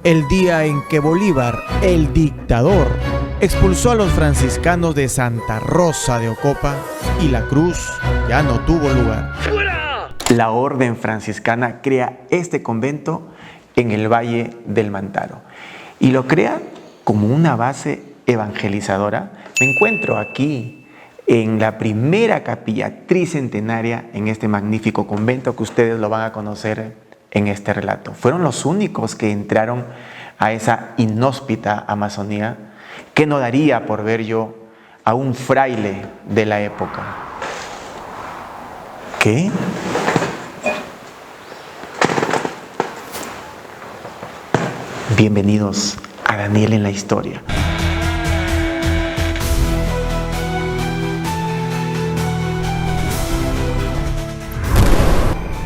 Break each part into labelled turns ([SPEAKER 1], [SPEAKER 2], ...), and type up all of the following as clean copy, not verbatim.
[SPEAKER 1] el día en que Bolívar, el dictador, expulsó a los franciscanos de Santa Rosa de Ocopa y la cruz ya no tuvo lugar.
[SPEAKER 2] ¡Fuera!
[SPEAKER 3] La orden franciscana crea este convento en el Valle del Mantaro y lo crea como una base evangelizadora. Me encuentro aquí en la primera capilla tricentenaria en este magnífico convento que ustedes lo van a conocer en este relato. Fueron los únicos que entraron a esa inhóspita Amazonía. ¿Qué no daría por ver yo a un fraile de la época? ¿Qué? Bienvenidos a Daniel en la Historia.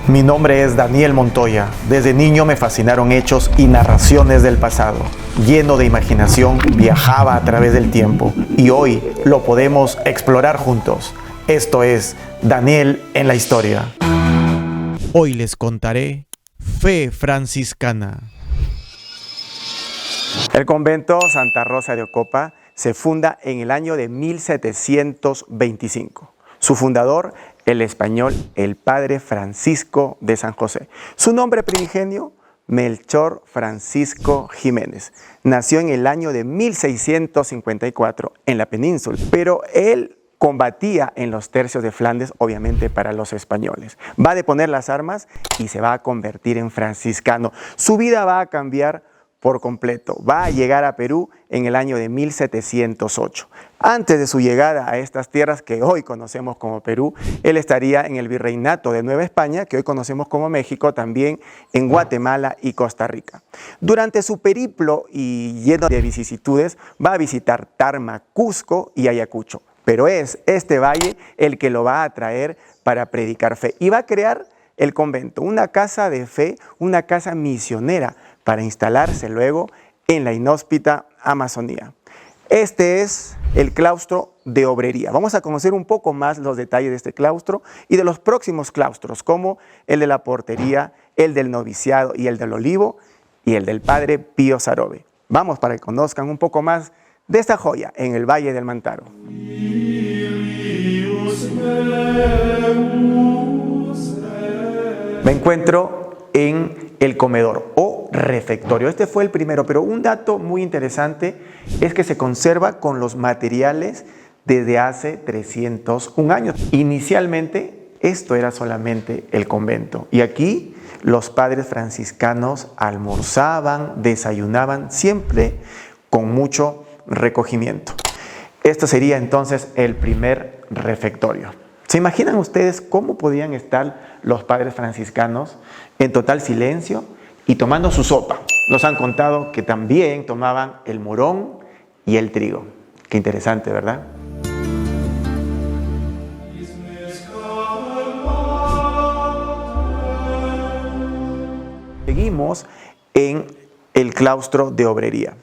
[SPEAKER 3] Mi nombre es Daniel Montoya. Desde niño me fascinaron hechos y narraciones del pasado. Lleno de imaginación, viajaba a través del tiempo y hoy lo podemos explorar juntos. Esto es Daniel en la Historia.
[SPEAKER 1] Hoy les contaré Fe Franciscana.
[SPEAKER 3] El convento Santa Rosa de Ocopa se funda en el año de 1725. Su fundador, el español, el padre Francisco de San José. Su nombre primigenio, Melchor Francisco Jiménez. Nació en el año de 1654 en la península, pero él combatía en los tercios de Flandes, obviamente para los españoles. Va a deponer las armas y se va a convertir en franciscano. Su vida va a cambiar por completo. Va a llegar a Perú en el año de 1708. Antes de su llegada a estas tierras que hoy conocemos como Perú, él estaría en el virreinato de Nueva España, que hoy conocemos como México, también en Guatemala y Costa Rica. Durante su periplo y lleno de vicisitudes, va a visitar Tarma, Cusco y Ayacucho. Pero es este valle el que lo va a atraer para predicar fe. Y va a crear el convento, una casa de fe, una casa misionera, para instalarse luego en la inhóspita Amazonía. Este es el claustro de Obrería. Vamos a conocer un poco más los detalles de este claustro y de los próximos claustros, como el de la Portería, el del Noviciado y el del Olivo y el del Padre Pío Sarobe. Vamos para que conozcan un poco más de esta joya en el Valle del Mantaro. Me encuentro en el comedor o refectorio. Este fue el primero, pero un dato muy interesante es que se conserva con los materiales desde hace 301 años. Inicialmente esto era solamente el convento y aquí los padres franciscanos almorzaban, desayunaban siempre con mucho recogimiento. Esto sería entonces el primer refectorio. ¿Se imaginan ustedes cómo podían estar los padres franciscanos en total silencio y tomando su sopa? Nos han contado que también tomaban el morón y el trigo. Qué interesante, ¿verdad? Seguimos en el claustro de Obrería.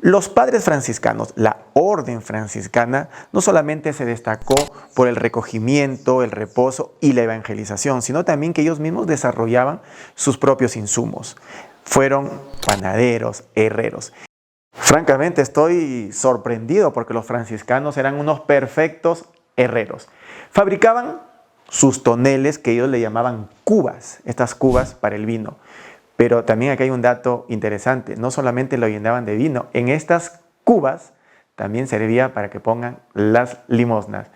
[SPEAKER 3] Los padres franciscanos, la orden franciscana, no solamente se destacó por el recogimiento, el reposo y la evangelización, sino también que ellos mismos desarrollaban sus propios insumos. Fueron panaderos, herreros. Francamente estoy sorprendido porque los franciscanos eran unos perfectos herreros. Fabricaban sus toneles que ellos le llamaban cubas, estas cubas para el vino. Pero también aquí hay un dato interesante, no solamente lo llenaban de vino, en estas cubas también servía para que pongan las limosnas.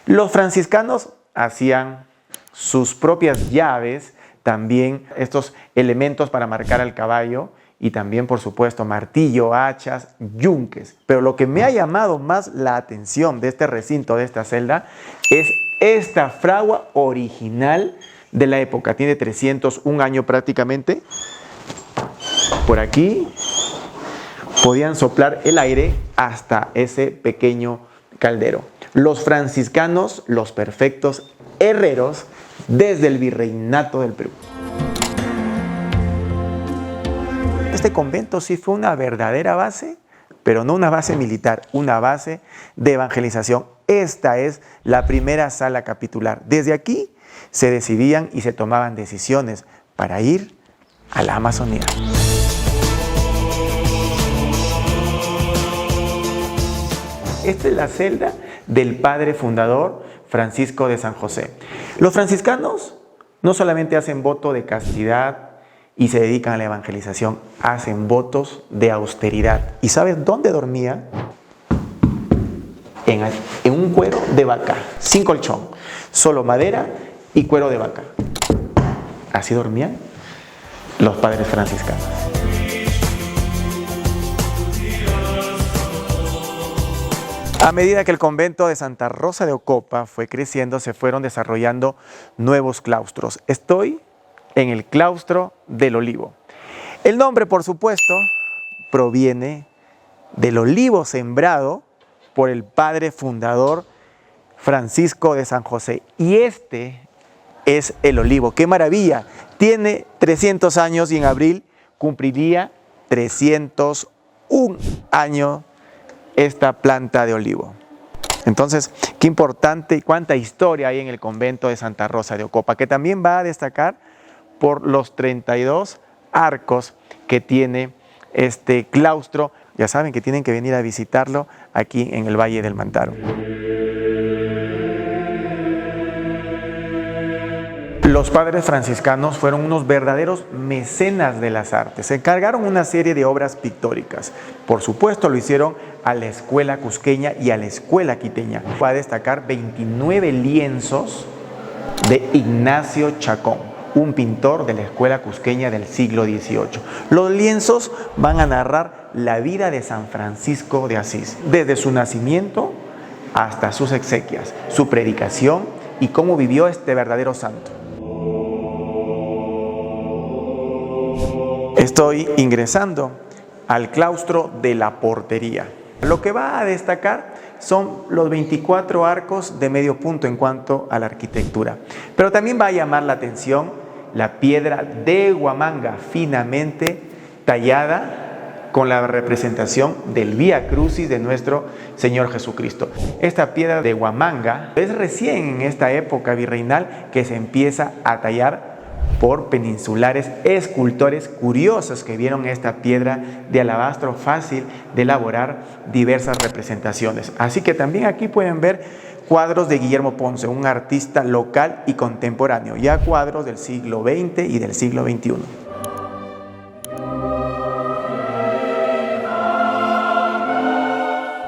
[SPEAKER 3] Los franciscanos hacían sus propias llaves, también estos elementos para marcar al caballo y también, por supuesto, martillo, hachas, yunques. Pero lo que me ha llamado más la atención de este recinto, de esta celda, es esta fragua original de la época. Tiene 301 años prácticamente. Por aquí podían soplar el aire hasta ese pequeño caldero. Los franciscanos, los perfectos herreros desde el virreinato del Perú. Este convento sí fue una verdadera base, pero no una base militar, una base de evangelización. Esta es la primera sala capitular. Desde aquí se decidían y se tomaban decisiones para ir a la Amazonía. Esta es la celda del padre fundador Francisco de San José. Los franciscanos no solamente hacen voto de castidad y se dedican a la evangelización, hacen votos de austeridad. ¿Y sabes dónde dormía? En un cuero de vaca, sin colchón, solo madera y cuero de vaca. Así dormían los padres franciscanos. A medida que el convento de Santa Rosa de Ocopa fue creciendo, se fueron desarrollando nuevos claustros. Estoy en el claustro del Olivo. El nombre, por supuesto, proviene del olivo sembrado por el padre fundador Francisco de San José. Y este es el olivo. ¡Qué maravilla! Tiene 300 años y en abril cumpliría 301 años esta planta de olivo. Entonces, qué importante y cuánta historia hay en el convento de Santa Rosa de Ocopa, que también va a destacar por los 32 arcos que tiene este claustro. Ya saben que tienen que venir a visitarlo aquí en el Valle del Mantaro. Los padres franciscanos fueron unos verdaderos mecenas de las artes. Se encargaron una serie de obras pictóricas. Por supuesto, lo hicieron a la escuela cusqueña y a la escuela quiteña. Va a destacar 29 lienzos de Ignacio Chacón, un pintor de la escuela cusqueña del siglo XVIII. Los lienzos van a narrar la vida de San Francisco de Asís, desde su nacimiento hasta sus exequias, su predicación y cómo vivió este verdadero santo. Estoy ingresando al claustro de la portería. Lo que va a destacar son los 24 arcos de medio punto en cuanto a la arquitectura. Pero también va a llamar la atención la piedra de Huamanga, finamente tallada con la representación del Vía Crucis de nuestro Señor Jesucristo. Esta piedra de Huamanga es recién en esta época virreinal que se empieza a tallar por peninsulares escultores curiosos que vieron esta piedra de alabastro fácil de elaborar diversas representaciones. Así que también aquí pueden ver cuadros de Guillermo Ponce, un artista local y contemporáneo, ya cuadros del siglo XX y del siglo XXI.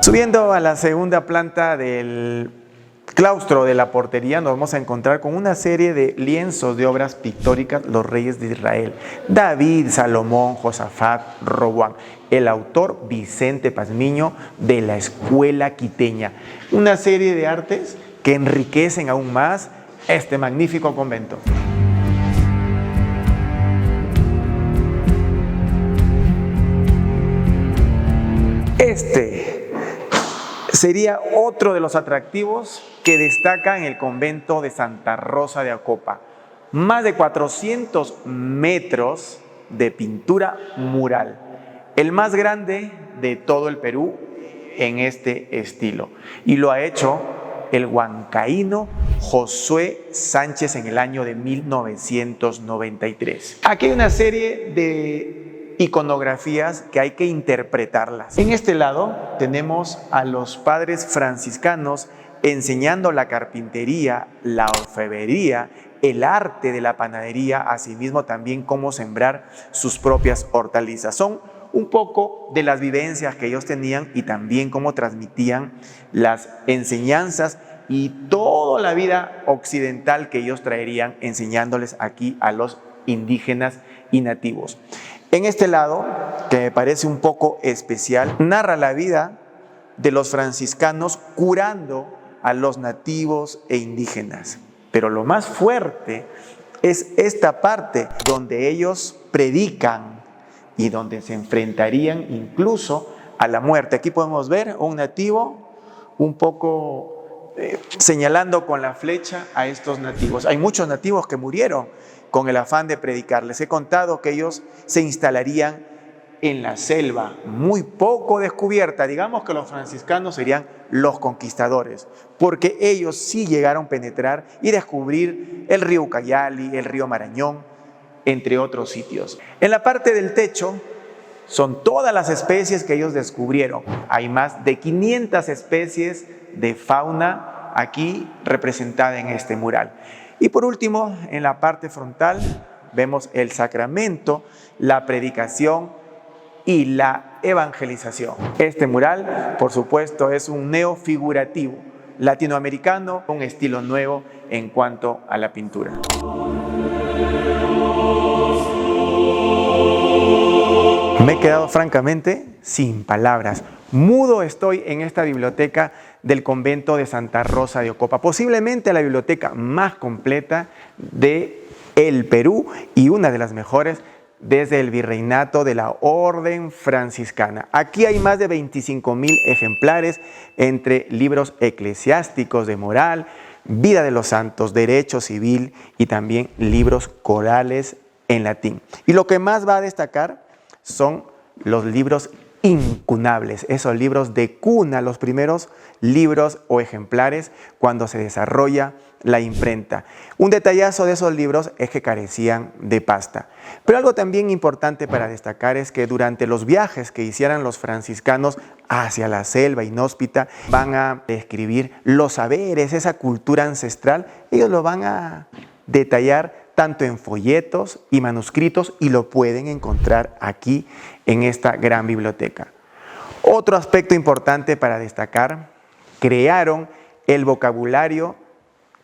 [SPEAKER 3] Subiendo a la segunda planta del claustro de la portería nos vamos a encontrar con una serie de lienzos de obras pictóricas, los reyes de Israel, David, Salomón, Josafat, Roboam, el autor Vicente Pazmiño de la escuela quiteña. Una serie de artes que enriquecen aún más este magnífico convento. Este sería otro de los atractivos que destaca en el convento de Santa Rosa de Ocopa. Más de 400 metros de pintura mural, el más grande de todo el Perú en este estilo. Y lo ha hecho el huancaíno Josué Sánchez en el año de 1993. Aquí hay una serie de iconografías que hay que interpretarlas. En este lado tenemos a los padres franciscanos enseñando la carpintería, la orfebrería, el arte de la panadería, asimismo también cómo sembrar sus propias hortalizas. Son un poco de las vivencias que ellos tenían y también cómo transmitían las enseñanzas y toda la vida occidental que ellos traerían enseñándoles aquí a los indígenas y nativos. En este lado, que me parece un poco especial, narra la vida de los franciscanos curando a los nativos e indígenas. Pero lo más fuerte es esta parte donde ellos predican y donde se enfrentarían incluso a la muerte. Aquí podemos ver un nativo un poco señalando con la flecha a estos nativos. Hay muchos nativos que murieron con el afán de predicar. Les he contado que ellos se instalarían en la selva, muy poco descubierta. Digamos que los franciscanos serían los conquistadores, porque ellos sí llegaron a penetrar y descubrir el río Ucayali, el río Marañón, entre otros sitios. En la parte del techo son todas las especies que ellos descubrieron. Hay más de 500 especies de fauna aquí representada en este mural. Y por último, en la parte frontal vemos el sacramento, la predicación y la evangelización. Este mural, por supuesto, es un neofigurativo latinoamericano, un estilo nuevo en cuanto a la pintura. Me he quedado francamente sin palabras. Mudo estoy en esta biblioteca del convento de Santa Rosa de Ocopa, posiblemente la biblioteca más completa del Perú y una de las mejores desde el virreinato de la Orden Franciscana. Aquí hay más de 25,000 ejemplares entre libros eclesiásticos de moral, vida de los santos, derecho civil y también libros corales en latín. Y lo que más va a destacar son los libros incunables, esos libros de cuna, los primeros libros o ejemplares cuando se desarrolla la imprenta. Un detallazo de esos libros es que carecían de pasta. Pero algo también importante para destacar es que durante los viajes que hicieran los franciscanos hacia la selva inhóspita, van a describir los saberes, esa cultura ancestral, ellos lo van a detallar tanto en folletos y manuscritos y lo pueden encontrar aquí en esta gran biblioteca. Otro aspecto importante para destacar, crearon el vocabulario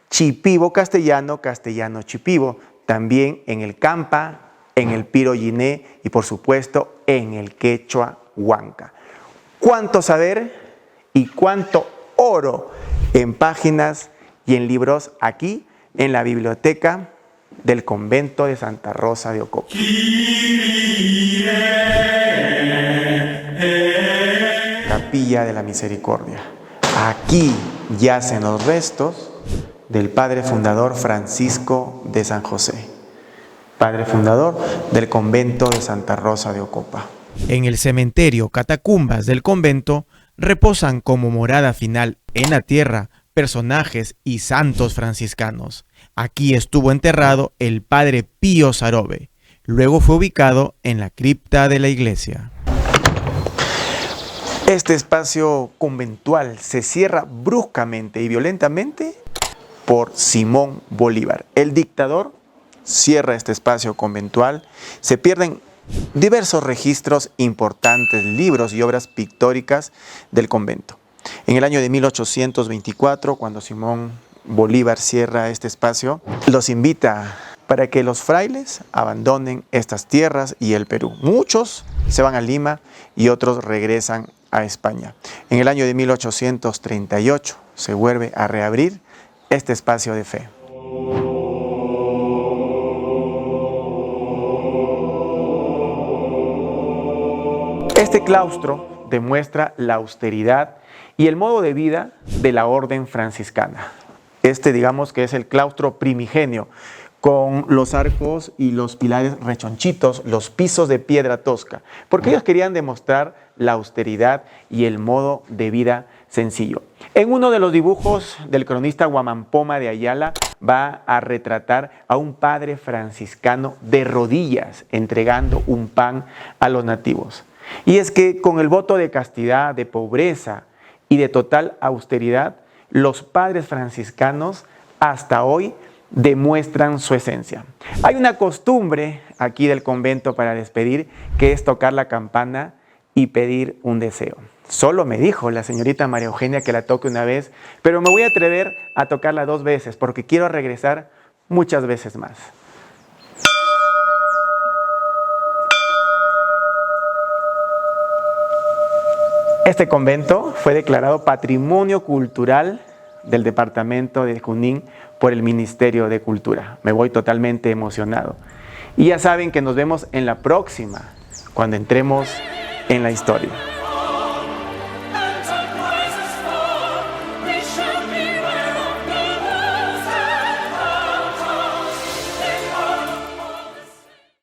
[SPEAKER 3] chipivo castellano, castellano chipivo, también en el campa, en el piroyiné y por supuesto en el quechua huanca. Cuánto saber y cuánto oro en páginas y en libros aquí en la biblioteca del convento de Santa Rosa de Ocopa. Capilla de la Misericordia. Aquí yacen los restos del padre fundador Francisco de San José, padre fundador del convento de Santa Rosa de Ocopa.
[SPEAKER 1] En el cementerio Catacumbas del convento reposan como morada final en la tierra personajes y santos franciscanos. Aquí estuvo enterrado el padre Pío Sarobe. Luego fue ubicado en la cripta de la iglesia.
[SPEAKER 3] Este espacio conventual se cierra bruscamente y violentamente por Simón Bolívar. El dictador cierra este espacio conventual. Se pierden diversos registros importantes, libros y obras pictóricas del convento. En el año de 1824, cuando Simón Bolívar cierra este espacio, los invita para que los frailes abandonen estas tierras y el Perú. Muchos se van a Lima y otros regresan a España. En el año de 1838 se vuelve a reabrir este espacio de fe. Este claustro demuestra la austeridad y el modo de vida de la orden franciscana. Este, digamos que es el claustro primigenio, con los arcos y los pilares rechonchitos, los pisos de piedra tosca, porque ellos querían demostrar la austeridad y el modo de vida sencillo. En uno de los dibujos del cronista Guamampoma de Ayala va a retratar a un padre franciscano de rodillas entregando un pan a los nativos. Y es que con el voto de castidad, de pobreza y de total austeridad, los padres franciscanos hasta hoy demuestran su esencia. Hay una costumbre aquí del convento para despedir, que es tocar la campana y pedir un deseo. Solo me dijo la señorita María Eugenia que la toque una vez, pero me voy a atrever a tocarla 2 veces porque quiero regresar muchas veces más. Este convento fue declarado Patrimonio Cultural del departamento de Junín por el Ministerio de Cultura. Me voy totalmente emocionado. Y ya saben que nos vemos en la próxima, cuando entremos en la historia.